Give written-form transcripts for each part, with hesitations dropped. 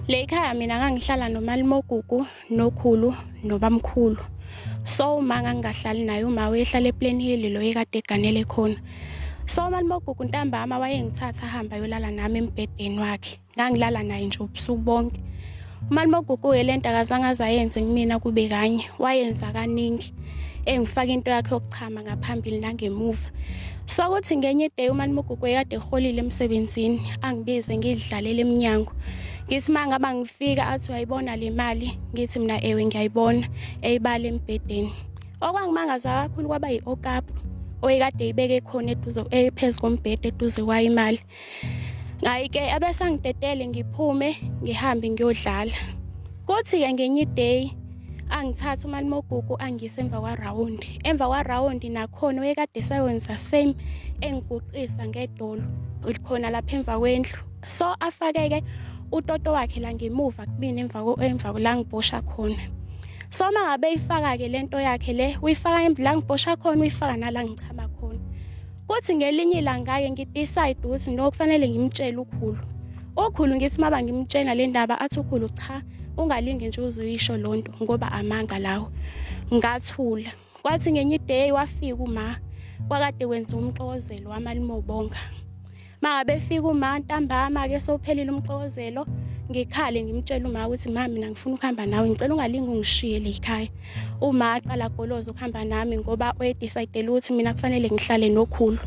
Le ekhaya mina ngangihlala nomalimogugu, nokhulu, nobamkhulu. So uma ngangingahlali naye uma wayehlala ePlan Hill lo ekade eganele khona. So umalimogugu ntambama wayengithatha ahamba ayolala nami embhedeni wakhe. Ngangilala naye nje ubusuku bonke. Umalimogugu lento akazange azayenze kumina kube kanye, wayenza kaningi. Engifaka into yakhe yokuchama ngaphambili nangemuva. So kuthi ngenye day umalimogugu ekade eholile emsebenzini, angibize ngidlalela eminyango. Ngithi mangaba ngifika athi uyayibona le mali, ngithi mina ewe ngiyayibona, eyibala embhedeni. Okwangimangaza kakhulu kwaba yi-okapu oyekade ibeke khona eduze phezulu kombhede eduze kwayo imali. Ngayike abese angidedele ngiphume ngihambe ngiyodlala. Kuthi ke ngenye day angithatha umalimogugu angise emva kwaround. Emva kwaround nakhona oyekade sayenza same engiguqisa ngedolo khona lapha emva kwendlu. So afake-ke utoto wakhe la ngemuva kubini emva la ngibosha khona. So mangabe ifaka-ke lento yakhe le uyifaka la ngibosha khona uyifaka nala ngichama khona. Kuthi ngelinye ilanga-ke ngidecide ukuthi no kufanele ngimtshele ukhulu. Ukhulu ngithi maba ngimtshela le ndaba athi ukhulu cha ungalinge nje uzuyisho lonto ngoba amanga lawo. Ngathula. Kwathi ngenye day wafika uma kwakade kwenza umxokozelo wamalimobonga. Mangabe fika uma ntambama ke sowuphelile umxokozelo ngikhale ngimtshela uma ukuthi mama mina ngifuna ukuhamba nawe ngicela ungalingi ungishiye le ekhaya. Uma aqala goloza ukuhamba nami ngoba wedecide ukuthi mina kufanele ngihlale nokhulu.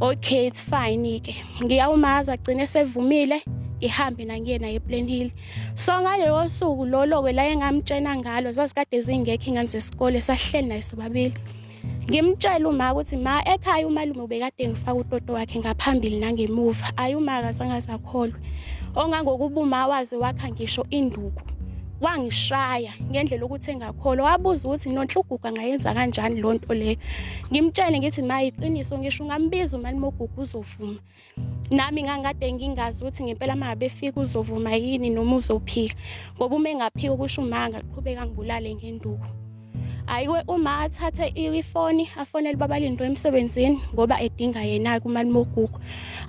Okay it's fine ke. Ngiyawumaza agcine sevumile ngihambe nangiye naye ePlan Hill. So ngalelo suku lolo-ke la engamtshena ngalo zasikade zingekho ingane zesikole sahleli naye sobabili. Ngimtshela uma ukuthi ma ekhaya umalume ubekade ngifaka utoto wakhe ngaphambili nangemuva ayuma akazange azakholwe. Ongangokuba uma waze wakha ngisho induku wangishaya ngendlela ukuthi engakholwa wabuza ukuthi nonhlugugu angayenza kanjani lonto leyo. Ngimtshele ngithi ma iqiniso ngisho ungambiza umalimogugu uzovuma. Nami ngangade ngingazi ukuthi ngempela mangabe efika uzovuma yini noma uzophika ngoba uma engaphika kusho uma ngaqhubeka ngibulale ngenduku. Ayiwe uma athathe ifoni afonele babalindo emsebenzini ngoba edinga yena kumalimogugu.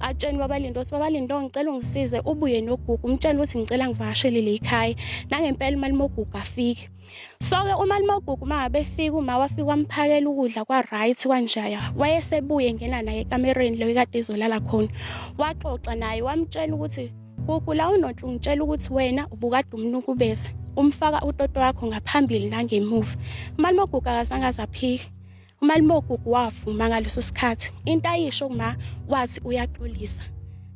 Atsheni babalindo ukuthi babalindo ngicela ungisize ubuye nogugu umtshela ukuthi ngicela ngivakashele le ekhaya nangempela umalimogugu afike. So ke umalimogugu mangabe efika uma wafika wamphakela ukudla kwa right kanjaya wayesebuye ngena naye ekamereni lo ekade ezolala khona. Waxoxa naye wamtshela ukuthi gugu la unonhle ngitshela ukuthi wena ubukade umnukubeza umfaka utoto wakho ngaphambili nangemuva. Umalimogugu akazange azaphika. Umalimogugu wavuma ngaleso sikhathi. Into ayisho kuma wathi uyaxolisa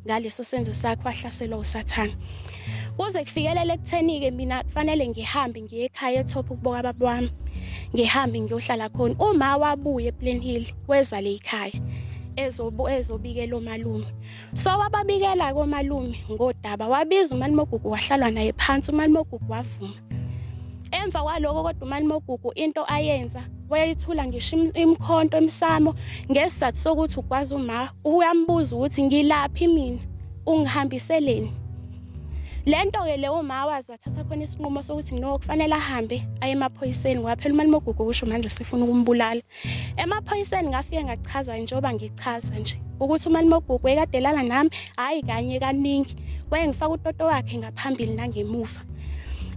ngaleso senzo sakhe wahlaselwa usathana. Kuze kufikelele ekutheni-ke mina kufanele ngihambe ngiye ekhaya eThopha ukuboka baba wami. Ngihambe ngiyohlala khona. Uma wabuye ePlan Hill weza le ekhaya ezobikela omalume. So wababikela komalume ngodaba wabiza umalimogugu wahlala naye phansi umalimogugu wavuma. Emva kwaloko kodwa umalimogugu into ayenza wayithula ngisho imkhonto emsamo ngesizathu sokuthi ukwazi uma uyambuza ukuthi ngilaphi mina ungihambiseleni. Lento ke le uma wazi wathatha khona isinqumo sokuthi no kufanele ahambe aye emaphoyiseni ngoba phela umalimogugu kusho manje sifuna ukumbulala. Emaphoyiseni ngafike ngachaza njengoba ngichaza nje ukuthi umalimogugu ekade elala nami hayi kanye kaningi wayengifaka utoto wakhe ngaphambili nangemuva.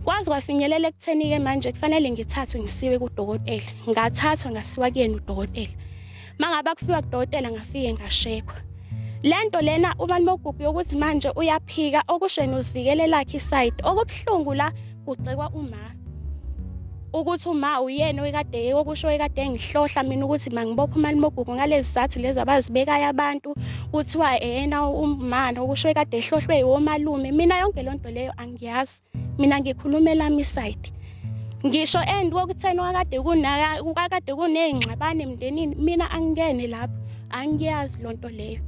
Kwazi kwafinyelela ekutheni-ke manje kufanele ngithathwe ngisiwe kudokotela. Ngathathwa ngasiwa kuyena udokotela. Mangabe kufika kudokotela ngafike ngashekwa. Lento lena umalimogugu yokuthi manje uyaphika okushena uzivikele lakhe iside okubhlungu la kugxekwa uma ukuthi uma uyena oyekade okusho ekade engihlohla mina ukuthi mangibopha umalimogugu ngalezi zathu lezi abazibekayo abantu kuthiwa yena umama okusho ekade ehlohlwe yomalume. Mina yonke lonto leyo angiyazi. Mina ngikhulumela ami side. Ngisho kokutheni wakade kunezingxabano emndenini mina angingene lapho angiyazi lonto leyo.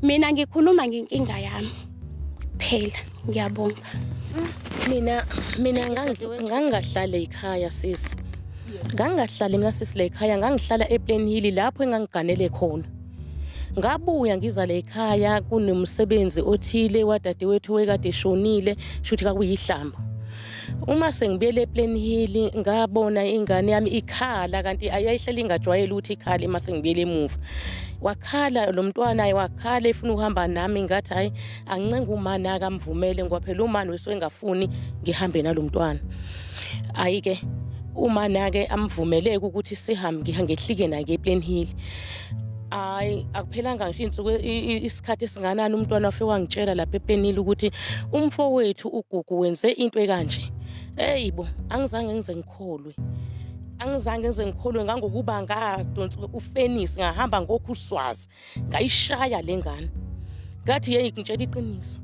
Mina ngikhuluma ngenkinga yami phela. Ngiyabonga. Mina ngangahlala ekhaya sisi. Ngangahlala mina sisi la ekhaya ngangihlala ePlan Hill lapho engangiganele khona. Ngabuya ngiza la ekhaya kunomsebenzi othile wadadewethu wekade eshonile shuthi kakuyihlamba. Uma sengibuyele ePlan Hill ngabona ingane yami ikhala kanti ayihleli ingajwayele ukuthi ikhala uma sengibuyele emuva. wakhala lo mntwana wakhala efuna ukuhamba nami ngathi hayi angicenga umani akamvumele ngoba phela umani wesuke engafuni ngihambe nalo mntwana. Hayi-ke umani-ke amvumeleke ukuthi sihambe ngehlike naye ePlainshill. Hayi akuphelanga ngisho iy'nsuku isikhathi esinganani umntwana wafike wangitshela lapha ePlainshill ukuthi umfowethu uGugu wenze into ekanje. Bo angizange ngize ngikholwe. Ngangokuba ngadonsa ufenisi ngahamba ngokhu uswazi ngayishaya le ngane. Ngathi yeyi ngitshela iqiniso.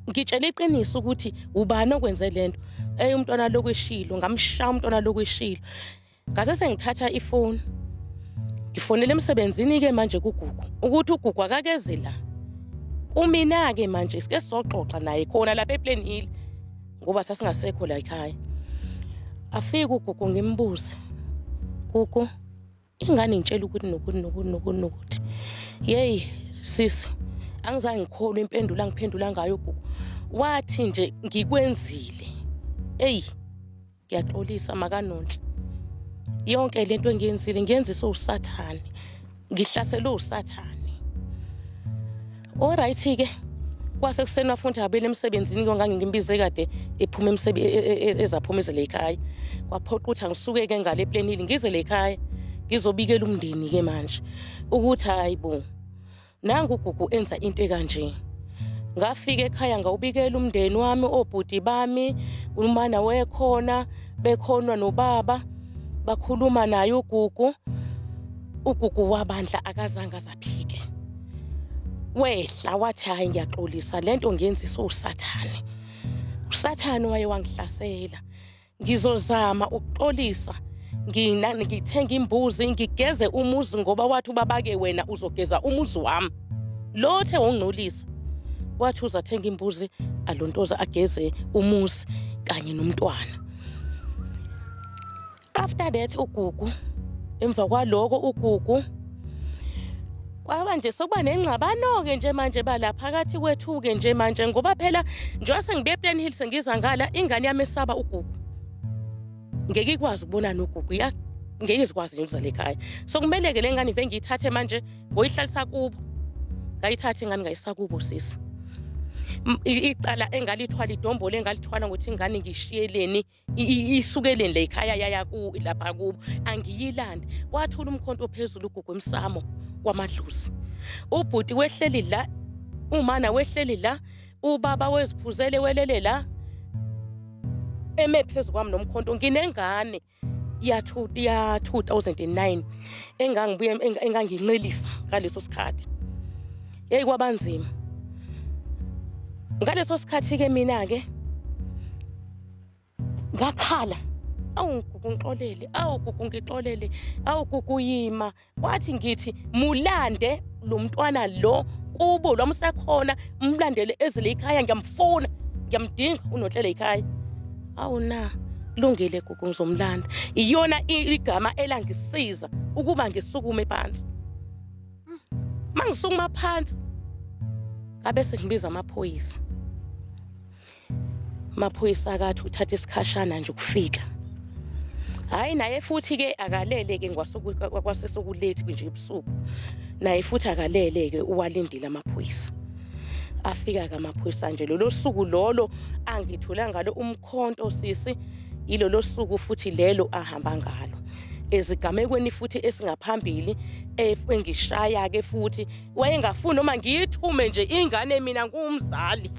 Ngitshela iqiniso ukuthi ubani okwenze lento. Umntwana lokhu eshilo ngamshaya umntwana lokhu eshilo. Ngase sengithatha ifoni. Ngifonele emsebenzini-ke manje kuGugu ukuthi uGugu akakeze la. Kumina-ke manje sike sizoxoxa naye khona lapha ePlainshill ngoba sasingasekho la ekhaya. Afike uGugu ngimbuze, Gugu, ingane ngitshela ukuthi nokuthi. Yeyi sisi, angizange ngikholwe impendulo angiphendula ngayo uGugu. Wathi nje ngikwenzile. Ngiyaxolisa makanonhle. Yonke lento engiyenzile ngiyenziswe uSathane. Ngihlaselwe uSathane. Alright-ke. Kwase kuseni wafundi abele emsebenzini ngangimbize kade ephuma ezaphumezela ekhaya. Kwaphoqa ukuthi angisuke-ke ngale ePlainshill ngize le ekhaya ngizobikela umndeni-ke manje ukuthi hayibo nangu uGugu enza into ekanje. Ngafika ekhaya ngawubikela umndeni wami, obhuti bami, umana wekhona, bekhona nobaba, bakhuluma naye uGugu. uGugu wabandla akazange azaphike. Wehla wathi hayi ngiyaxolisa lento ngiyenziswe uSathane. uSathane waye wangihlasela. Ngizozama ukuxolisa. Ngithenga imbuzi ngigeze umuzi ngoba wathi ubaba-ke wena uzogeza umuzi wami. Lothe wongcolisa. Wathi uzathenga imbuzi alontoza ageze umuzi kanye nomntwana. After that uGugu emva kwaloko uGugu kwaba nje sokuba nengxabano-ke nje manje balapha phakathi kwethu-ke nje manje ngoba phela njengoba sengibe ePlainshill sengiza ngala ingane yami esaba uGugu. Ngeke ikwazi ukubona noGugu ngeke izikwazi nje ukuzala ekhaya. So kumele-ke le ngane ive ngiyithathe manje ngoyihlalisa kubo. Ngayithatha ingane ngayisa kubo sisi. Icala engalithwala idombolo engalithwala ngokuthi ingane ngishiyeleni isukeleni la ekhaya yaya lapha kubo angiyilandi. Wathula umkhonto ophezulu uGugu emsamo kwamadlozi. Ubhuti wehleli la, umana wehleli la, ubaba weziphuzele welele la. Eme phezu kwami nomkhonto nginengane ya 2009 engangincelisa ngaleso sikhathi. Yeyi kwabanzima. Ngaleso sikhathi-ke mina-ke ngakhala. Gugu ngixolele, Gugu ngixolele, Gugu yima. Wathi ngithi mulande lo mntwana lo kubo lo msekhona umlandele ezile ekhaya ngiyamfuna, ngiyamdinga uNonhlele ekhaya. Na lungile Gugu ngizomlanda. Iyona igama elangisiza ukuba ngisukume phansi. Mangisukuma phansi ngabe sengibiza amaphoyisa. Amaphoyisa akathi uthatha isikhashana nje ukufika. Hayi naye futhi-ke akalele-ke kwasesokulethi nje ebusuku. Naye futhi akalele-ke uwalindile amaphoyisa. Afika-ke amaphoyisa nje lolo suku lolo angithula ngalo umkhonto sisi. Yilolo suku futhi lelo ahamba ngalo. Ezigamekweni futhi esingaphambili engishaya-ke futhi wayengafuni noma ngiyithume nje ingane mina ngumzali.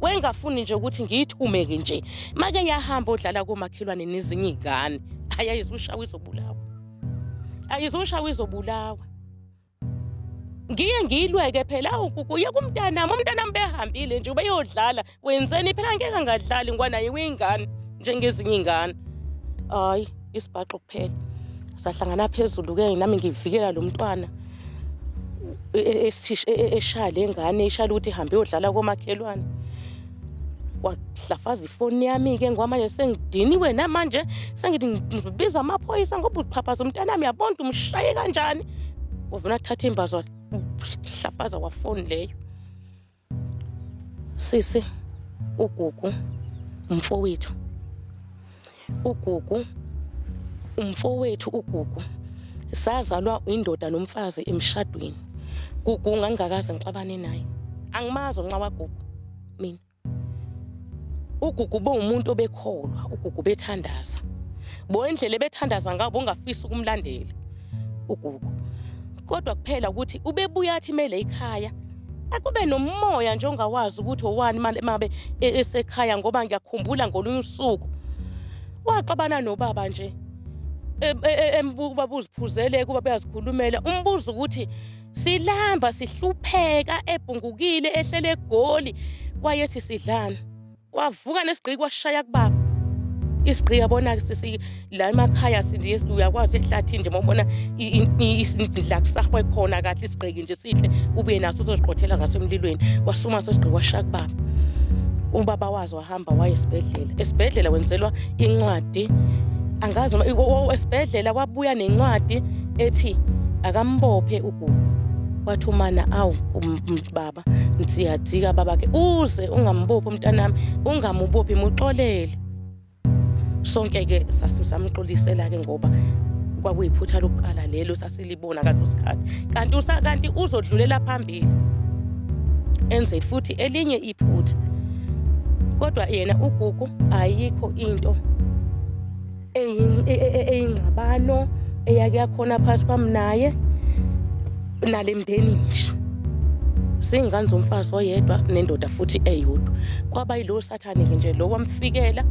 Wayengafuni nje ukuthi ngiyithume-ke nje. Make yahamba odlala komakhelwane nezinye iy'ngane. Ayizushawa izobulawa. Ayizushawa izobulawa. Ngiye ngiyilweke phela uGugu yeke umntanami behambile nje ubeyodlala. Wenzeni phela ngeke ngadlali ngoba naye uyingane njengezinye iy'ngane. Hayi isibhaxo kuphela. Sahlangana phezulu-ke nami ngivikela lo mntwana eshaya le ngane eshala ukuthi ihambe yodlala komakhelwane. Wahlafaza ifoni yami-ke ngoba manje sengidiniwe namanje sengithi ngibiza amaphoyisa ngoba uxhaphaza umntanami yabona umshaye kanjani. Wavuna thatha imbazo wahlafaza wafoni leyo. Sisi uGugu umfowethu. uGugu umfowethu uGugu Sazalwa indoda nomfazi emshadweni. Gugu ngangakaze ngixabane naye. Angimazi nxa wagugu mina. Ugugu umuntu obekholwa, ugugu bethandaza. Indlela ebethandaza ngabo ungafisa ukumlandela ugugu. Kodwa kuphela ukuthi ubebuya athi mele ekhaya akube nomoya nje ongawazi ukuthi owani mabe esekhaya, ngoba ngiyakhumbula ngolunye usuku waxabana nobaba nje babuza phuzele kuba beyazikhulumela, umbuzo ukuthi silamba sihlupheka ebhungukile ehlele egoli, wayethi sidlana. Wavuka nesigqiki washaya kubaba. Isigqiki yabona sisi la emakhaya sindiyesi uyakwazi ehlathini nje mawubona isindla kusahwe khona kahle isigqiki nje sihle ubuye naso uzoziqothela ngaso emlilweni. Wasuma sesigqiki washaya kubaba. Ubaba wazi wahamba waye esibhedlela. Esibhedlela wenzelwa incwadi. Angazi esibhedlela kwabuya nencwadi ethi akambophe ugugu. Wathi umana awu baba nsiyadika babake uze ungambophi umntanami, ungamubophi muxolele. Sonke ke sasisamxolisela ke ngoba kwakuyiphutha lokuqala lelo sasilibona ngaso sikhathi. Kanti uzodlulela phambili enze futhi elinye iphutha. Kodwa yena ugugu ayikho into eyingxabano eyake yakhona phakathi kwami naye nale mndeni nje. Singane zomfazi oyedwa nendoda futhi eyodwa. Kwaba yilo sathane ke nje lo wamfikela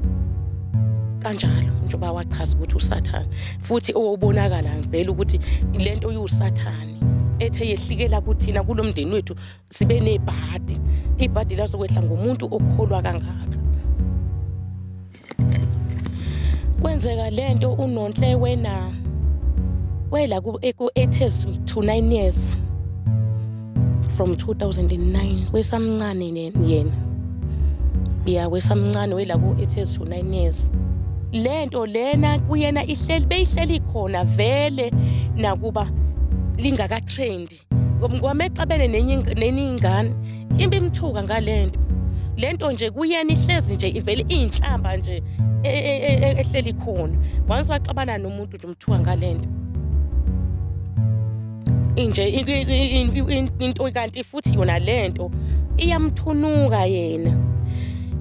kanjalo njengoba wachaza ukuthi usathane, futhi owubonakala ngempela ukuthi lento uyisathane ethe yehlikela kuthina kulomndeni wethu sibe nebhadi. Ibhadi lazokwehla ngomuntu okholwa kangaka. Kwenzeka lento uNonhle wela ku-8 to 9 years from 2009 wesamncane yena. Wesamncane wela ku-8 to 9 years. Lento lena kuyena beyihleli khona vele nakuba lingaka trendi. Ngoba mexabene nenye ingane imbimthuka ngalento. Lento nje kuyena ihlezi nje ivele inhlamba nje ehleli khona. Once waxabana nomuntu nje umthuka ngalento. Inje into kanti futhi yona lento iyamthunuka yena.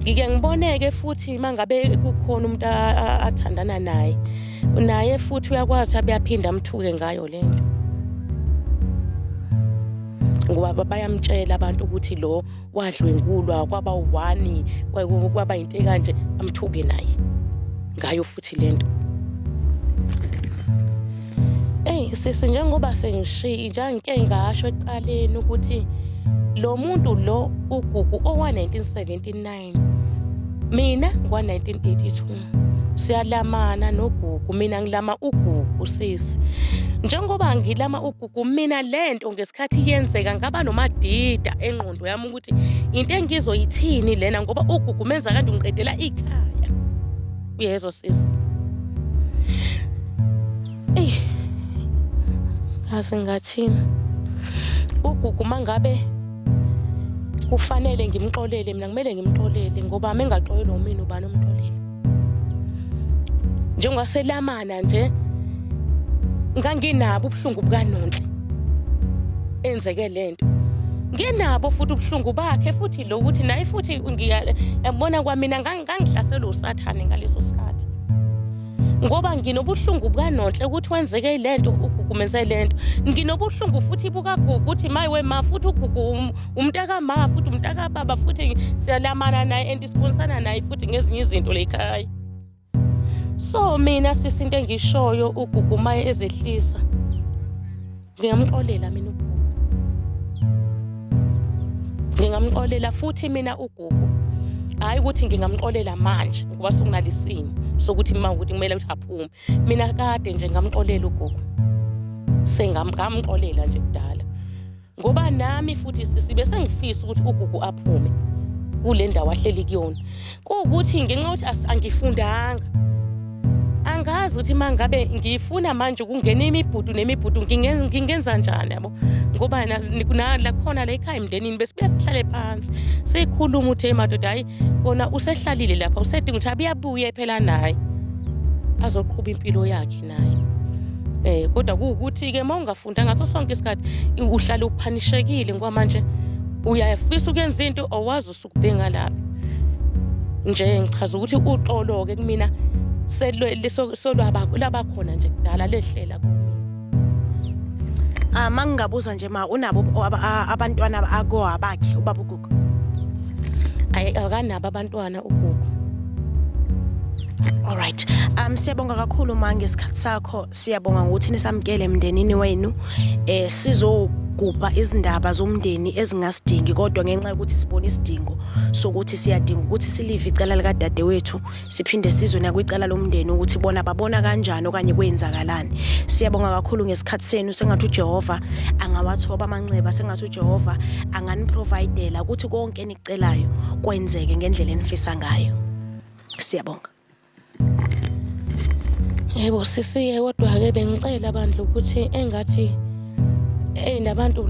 Ngike ngiboneke futhi mangabe kukhona umuntu athandana naye futhi uyakwazi abeyaphinda amthuke ngayo lento. Ngoba bayamtshela abantu ukuthi lo wadlwengulwa kwaba u1 kwaba into kanje amthuke naye ngayo futhi lento. Sisi njengoba sengishiya ngike ngasho eqaleni ukuthi lo muntu lo ugugu owa1979 mina ngwa1982 siyalamana nogugu. Mina ngilama ugugu sisi. Njengoba ngilama ugugu mina lento ngesikhathi yenzeka ngaba nomadida engqondo yami ukuthi into engizoyithini lena, ngoba ugugu menza kanti ungiqedela ikhaya. Uyezwa sisi. Ngathini ugugu mangabe kufanele ngimxolele, mina kumele ngimxolele ngoba mengaxolelwa mina ubani umxolele. Njengoba selamana nje nganginabo ubuhlungu bukaNonhle enzeke lento. Nginabo futhi ubuhlungu bakhe futhi lo ukuthi naye futhi ngiyabona kwami mina ngangihlaselwe usathane ngaleso sikhathi. Ngoba nginobuhlungu bukaNonhle ukuthi wenzeke lento ugugumenze lento. Nginobuhlungu futhi bukagugu ukuthi mayiwe ma futhi ugugu umntaka ma futhi umntaka baba futhi siyalamana naye and sibonisana naye futhi ngezinye izinto lekhaya. So mina sisinto engishoyo ugugu maye ezehlisa ngingamxolela mina ugugu. Ngingamxolela futhi mina ugugu. Hayi ukuthi ngingamxolela manje ngoba sokunalisimo sokuthi ukuthi kumele ukuthi aphume. Mina kade nje ngamxolela ugugu. Sengamxolela nje kudala. Ngoba nami futhi sibe sengifisa ukuthi ugugu aphume kule ndawo ahleli kuyona. Kuukuthi ngenxa ukuthi angifundanga. Angazi ukuthi mangabe ngifuna manje ukungena imibhudu nemibhudu ngingenza njani yabo. Ngoba la khona la ekhaya emndenini besibuye sihlale phansi sikhuluma uthi emadoda hayi bona usehlalile lapha usedinga ukuthi abuye phela naye azoqhubha impilo yakhe naye. Kodwa kuwukuthi-ke uma ungafunda ngaso sonke isikhathi uhlale uphanishekile ngoba manje uyafisa ukuyenza into owazi usukubhenga laphi. Nje ngichaza ukuthi uxolo-ke kumina labakhona nje kudala lehlela kumina. Mangingabuza nje unabo abantwana bakhe ubaba uGugu? Akanabo abantwana uGugu. Alright. Siyabonga kakhulu ngesikhathi sakho. Siyabonga ukuthi nisamkele emndenini wenu. Sizogubha izindaba zomndeni ezingasidingi kodwa ngenxa yokuthi sibona isidingo sokuthi siyadinga ukuthi silive icala lika dadewethu siphinde sizwe nakwicala lomndeni ukuthi bona babona kanjani okanye kwenzakalani. Siyabonga kakhulu ngesikhathi senu. Sengathi uJehova angawathoba amanxeba, sengathi uJehova anganiprovidela ukuthi konke enicelayo kwenzeke ngendlela enifisa ngayo. Siyabonga. Yebo sisi, kodwa-ke bengicela bandla ukuthi engathi nabantu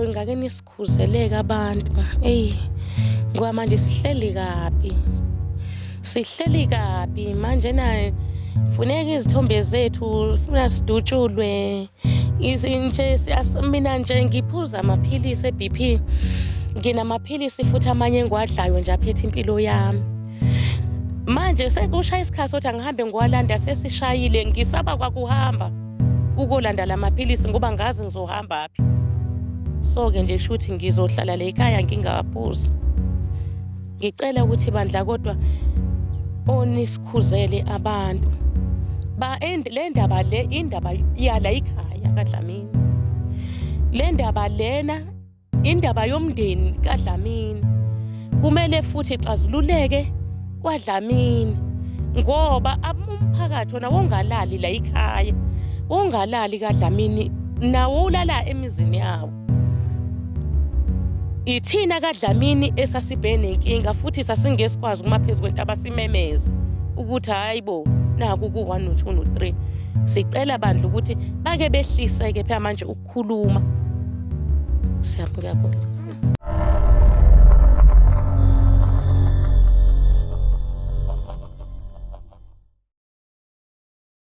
ngake nisikhuzeleke abantu. Ngoba manje sihleli kabi manje na funeka izithombe zethu funa sidutshulwe mina nje ngiphuza amaphilisi e-BP, nginamaphilisi futhi amanye engiwadlayo nje aphethe impilo yami. Manje sekushaya isikhathi sokuthi angihambe ngiwalanda sesishayile, ngisaba kwakuhamba ukolanda lamaphilisi ngoba ngazi ngizohamba phi. So-ke nje shuthi ngizohlala le ekhaya ngingawaphuzi. Ngicela ukuthi bandla kodwa onisikhuzele abantu le ndaba le indaba yala ekhaya kaDlamini. Le ndaba lena indaba yomndeni kaDlamini kumele futhi ixazululeke kwaDlamini ngoba umphakathi wona wongalali la ekhaya, ungalali kaDlamini nawo ulala emizini yawo. Ithina kaDlamini esasibhene inkinga futhi sasingesikwazi kuma phezulu kwentaba simemeza ukuthi hayibo naku ku1 no2 no3. Sicela bandla ukuthi bake behliseke phela manje ukukhuluma. Siyabonga.